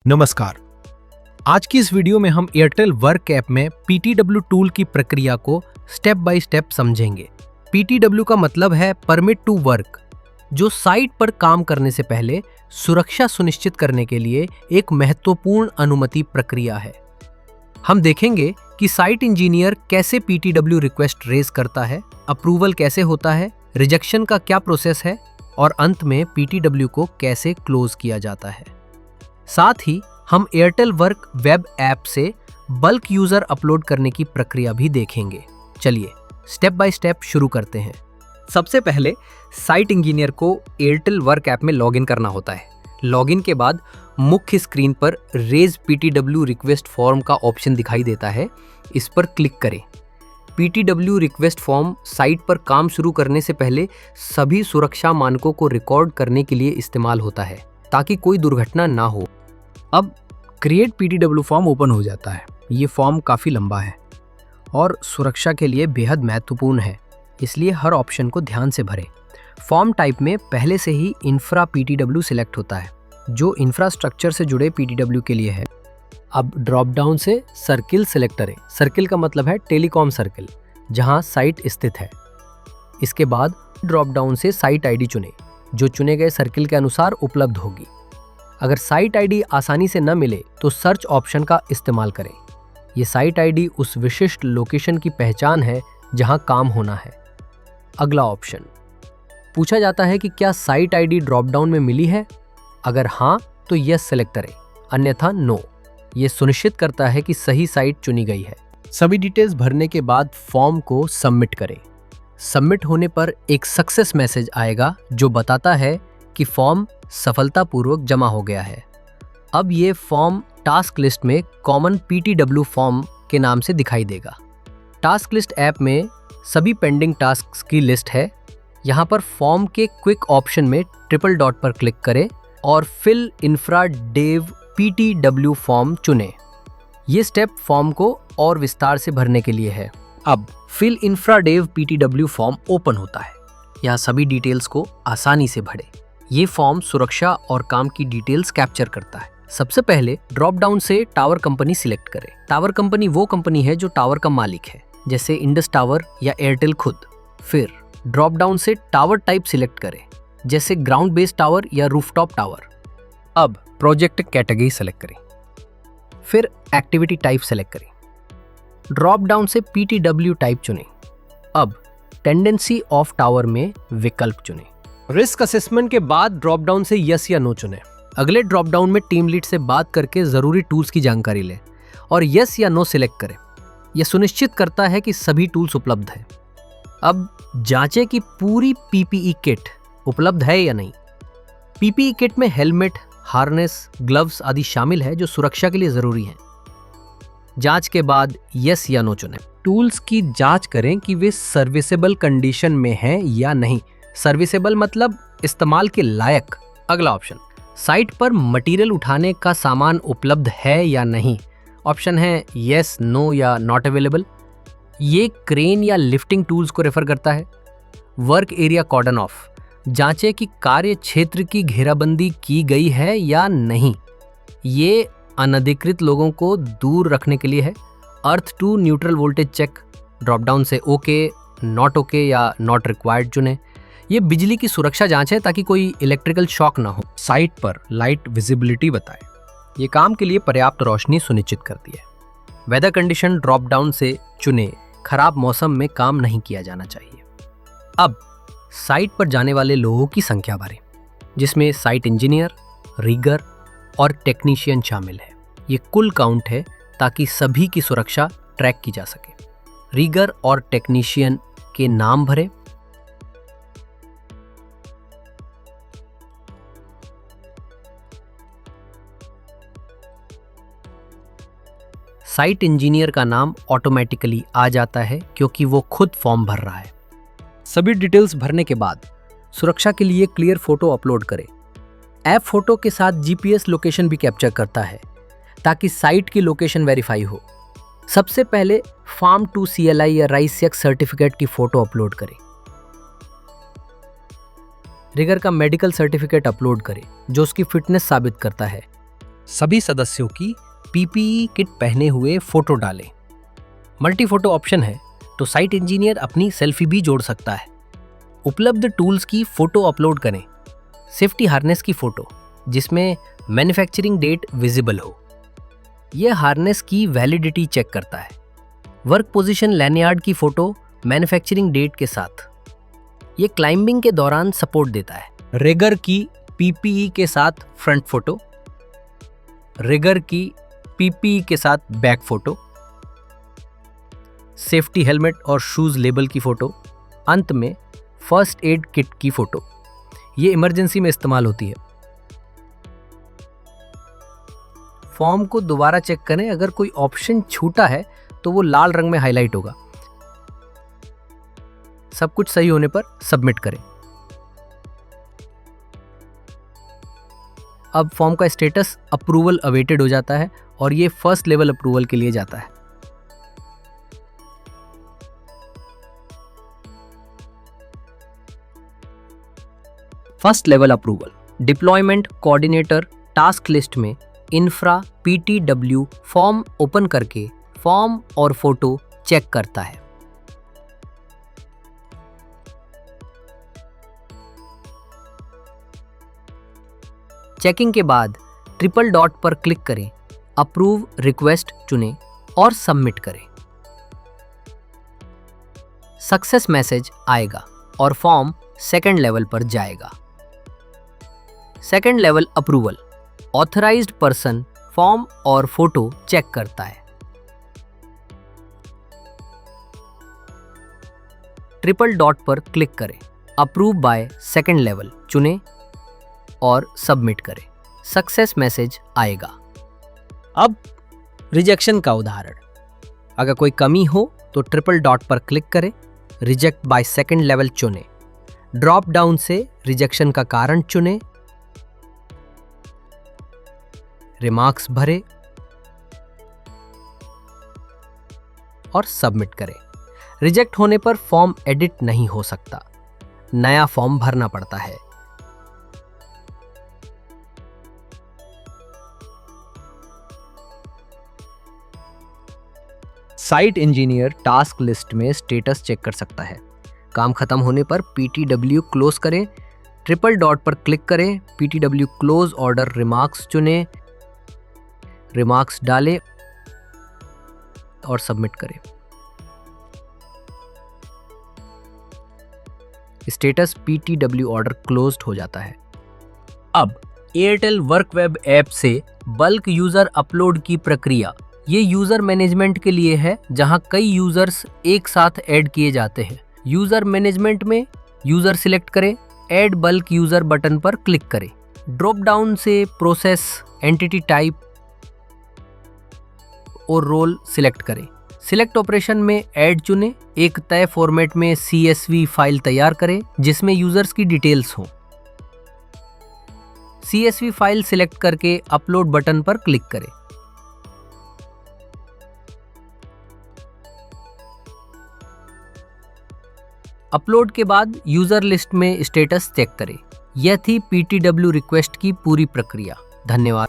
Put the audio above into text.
नमस्कार। आज की इस वीडियो में हम एयरटेल वर्क ऐप में PTW टूल की प्रक्रिया को स्टेप बाय स्टेप समझेंगे। PTW का मतलब है परमिट टू वर्क, जो साइट पर काम करने से पहले सुरक्षा सुनिश्चित करने के लिए एक महत्वपूर्ण अनुमति प्रक्रिया है। हम देखेंगे कि साइट इंजीनियर कैसे PTW रिक्वेस्ट रेज करता है, अप्रूवल कैसे होता है, रिजेक्शन का क्या प्रोसेस है और अंत में PTW को कैसे क्लोज किया जाता है। साथ ही हम एयरटेल वर्क वेब ऐप से बल्क यूजर अपलोड करने की प्रक्रिया भी देखेंगे। चलिए स्टेप बाय स्टेप शुरू करते हैं। सबसे पहले साइट इंजीनियर को एयरटेल वर्क ऐप में लॉगिन करना होता है। लॉगिन के बाद मुख्य स्क्रीन पर रेज PTW रिक्वेस्ट फॉर्म का ऑप्शन दिखाई देता है, इस पर क्लिक करें। PTW रिक्वेस्ट फॉर्म साइट पर काम शुरू करने से पहले सभी सुरक्षा मानकों को रिकॉर्ड करने के लिए इस्तेमाल होता है, ताकि कोई दुर्घटना ना हो। अब क्रिएट PTW फॉर्म ओपन हो जाता है। ये फॉर्म काफ़ी लंबा है और सुरक्षा के लिए बेहद महत्वपूर्ण है, इसलिए हर ऑप्शन को ध्यान से भरें। फॉर्म टाइप में पहले से ही इंफ्रा PTW सिलेक्ट होता है, जो इंफ्रास्ट्रक्चर से जुड़े PTW के लिए है। अब ड्रॉप डाउन से सर्किल सिलेक्ट करें। सर्किल का मतलब है टेलीकॉम सर्किल, जहां साइट स्थित है। इसके बाद ड्रॉप डाउन से साइट ID चुनें, जो चुने गए सर्किल के अनुसार उपलब्ध होगी। अगर साइट ID आसानी से न मिले तो सर्च ऑप्शन का इस्तेमाल करें। ये साइट ID उस विशिष्ट लोकेशन की पहचान है जहां काम होना है। अगला ऑप्शन पूछा जाता है कि क्या साइट ID ड्रॉप डाउन में मिली है। अगर हाँ तो यस सेलेक्ट करें, अन्यथा नो। ये सुनिश्चित करता है कि सही साइट चुनी गई है। सभी डिटेल्स भरने के बाद फॉर्म को सबमिट करें। सबमिट होने पर एक सक्सेस मैसेज आएगा, जो बताता है कि फॉर्म सफलतापूर्वक जमा हो गया है। अब ये फॉर्म टास्क लिस्ट में कॉमन PTW फॉर्म के नाम से दिखाई देगा। टास्क लिस्ट ऐप में सभी पेंडिंग टास्क की लिस्ट है। यहाँ पर फॉर्म के क्विक ऑप्शन में ट्रिपल डॉट पर क्लिक करें और fill infra dev PTW form चुनें। ये स्टेप फॉर्म को और विस्तार से भरने के लिए है। अब fill infra dev PTW form open होता है। यहाँ सभी डिटेल्स को आसानी से भरें। ये फॉर्म सुरक्षा और काम की डिटेल्स कैप्चर करता है। सबसे पहले ड्रॉप डाउन से टावर कंपनी सिलेक्ट करें। टावर कंपनी वो कंपनी है जो टावर का मालिक है, जैसे इंडस टावर या एयरटेल खुद। फिर ड्रॉप डाउन से टावर टाइप सिलेक्ट करें, जैसे ग्राउंड बेस्ड टावर या रूफटॉप टावर। अब प्रोजेक्ट कैटेगरी सेलेक्ट करें, फिर एक्टिविटी टाइप सेलेक्ट करें। ड्रॉप डाउन से PTW टाइप चुनें। अब टेंडेंसी ऑफ टावर में विकल्प चुनें। रिस्क असेसमेंट के बाद ड्रॉप डाउन से यस या नो चुनें। अगले ड्रॉप डाउन में टीम लीड से बात करके जरूरी टूल्स की जानकारी लें और यस या नो सिलेक्ट करें। यह सुनिश्चित करता है कि सभी टूल्स उपलब्ध हैं। अब जांचें कि पूरी PPE किट उपलब्ध है या नहीं। PPE किट में हेलमेट, हार्नेस, ग्लव्स आदि शामिल है, जो सुरक्षा के लिए जरूरी हैं। जांच के बाद यस या नो चुनें। टूल्स की जांच करें कि वे सर्विसेबल कंडीशन में हैं या नहीं। सर्विसेबल मतलब इस्तेमाल के लायक। अगला ऑप्शन साइट पर मटेरियल उठाने का सामान उपलब्ध है या नहीं। ऑप्शन है यस, नो या नॉट अवेलेबल। ये क्रेन या लिफ्टिंग टूल्स को रेफर करता है। वर्क एरिया कॉर्डन ऑफ, जांचें कि कार्य क्षेत्र की घेराबंदी की गई है या नहीं। ये अनधिकृत लोगों को दूर रखने के लिए है। Earth to neutral voltage check, drop down से ओके, नॉट ओके या नॉट रिक्वायर्ड चुनें। ये बिजली की सुरक्षा जांच है, ताकि कोई इलेक्ट्रिकल शॉक ना हो। साइट पर लाइट विजिबिलिटी बताएं। ये काम के लिए पर्याप्त रोशनी सुनिश्चित करती है। वेदर कंडीशन ड्रॉप डाउन से चुनें। खराब मौसम में काम नहीं किया जाना चाहिए। अब साइट पर जाने वाले लोगों की संख्या भरें, जिसमें साइट इंजीनियर, रीगर और टेक्नीशियन शामिल है। ये कुल काउंट है, ताकि सभी की सुरक्षा ट्रैक की जा सके। रीगर और टेक्नीशियन के नाम भरें। साइट इंजीनियर का नाम ऑटोमेटिकली आ जाता है, क्योंकि वो खुद फॉर्म भर रहा है। सभी डिटेल्स भरने के बाद सुरक्षा के लिए क्लियर फोटो अपलोड करें। ऐप फोटो के साथ GPS लोकेशन भी कैप्चर करता है, ताकि साइट की लोकेशन वेरीफाई हो। सबसे पहले फार्म टू CLI या राइस सर्टिफिकेट की फोटो अपलोड करें। रिगर का मेडिकल सर्टिफिकेट अपलोड करें, जो उसकी फिटनेस साबित करता है। सभी सदस्यों की पीपीई किट पहने हुए फोटो डालें। मल्टी फोटो ऑप्शन है तो साइट इंजीनियर अपनी सेल्फी भी जोड़ सकता है। उपलब्ध टूल्स की फोटो अपलोड करें। सेफ्टी हार्नेस की फोटो जिसमें मैन्युफैक्चरिंग डेट विजिबल हो। यह हार्नेस की वैलिडिटी चेक करता है। वर्क पोजीशन लैनियार्ड की फोटो मैन्युफैक्चरिंग डेट के साथ। ये क्लाइंबिंग के दौरान सपोर्ट देता है। रिगर की पीपीई के साथ फ्रंट फोटो, रिगर की पीपीई के साथ बैक फोटो, सेफ्टी हेलमेट और शूज लेबल की फोटो, अंत में फर्स्ट एड किट की फोटो। ये इमरजेंसी में इस्तेमाल होती है। फॉर्म को दोबारा चेक करें, अगर कोई ऑप्शन छूटा है तो वो लाल रंग में हाईलाइट होगा। सब कुछ सही होने पर सबमिट करें। अब फॉर्म का स्टेटस अप्रूवल अवेटेड हो जाता है और ये फर्स्ट लेवल अप्रूवल के लिए जाता है। First level approval deployment coordinator task list में इंफ्रा पीटीडब्ल्यू फॉर्म ओपन करके फॉर्म और फोटो चेक करता है। चेकिंग के बाद ट्रिपल डॉट पर क्लिक करें, अप्रूव रिक्वेस्ट चुनें और सबमिट करें। सक्सेस मैसेज आएगा और फॉर्म सेकंड लेवल पर जाएगा। Second level approval authorised person form और फोटो चेक करता है। ट्रिपल डॉट पर क्लिक करें, अप्रूव बाय सेकंड लेवल चुनें और सबमिट करें। सक्सेस मैसेज आएगा। अब रिजेक्शन का उदाहरण, अगर कोई कमी हो तो ट्रिपल डॉट पर क्लिक करें, रिजेक्ट बाय सेकंड लेवल चुनें, ड्रॉप डाउन से रिजेक्शन का कारण चुनें, रिमार्क्स भरें और सबमिट करें। रिजेक्ट होने पर फॉर्म एडिट नहीं हो सकता, नया फॉर्म भरना पड़ता है। साइट इंजीनियर टास्क लिस्ट में स्टेटस चेक कर सकता है। काम खत्म होने पर पीटीडब्ल्यू क्लोज करें, ट्रिपल डॉट पर क्लिक करें, पीटीडब्ल्यू क्लोज ऑर्डर रिमार्क्स चुनें, रिमार्क्स डालें और सबमिट करें। स्टेटस पीटीडब्ल्यू ऑर्डर क्लोज्ड हो जाता है। अब एयरटेल वर्क वेब ऐप से बल्क यूजर अपलोड की प्रक्रिया। ये यूजर मैनेजमेंट के लिए है जहां कई यूजर्स एक साथ ऐड किए जाते हैं। यूजर मैनेजमेंट में यूजर सिलेक्ट करें, ऐड बल्क यूजर बटन पर क्लिक करें। ड्रॉप डाउन से प्रोसेस, एंटिटी टाइप और रोल सिलेक्ट करें। सिलेक्ट ऑपरेशन में ऐड चुनें, एक तय फॉर्मेट में CSV फाइल तैयार करें जिसमें यूजर्स की डिटेल्स हों। CSV फाइल सिलेक्ट करके अपलोड बटन पर क्लिक करें। अपलोड के बाद यूजर लिस्ट में स्टेटस चेक करें। यह थी पीटीडब्ल्यू रिक्वेस्ट की पूरी प्रक्रिया। धन्यवाद।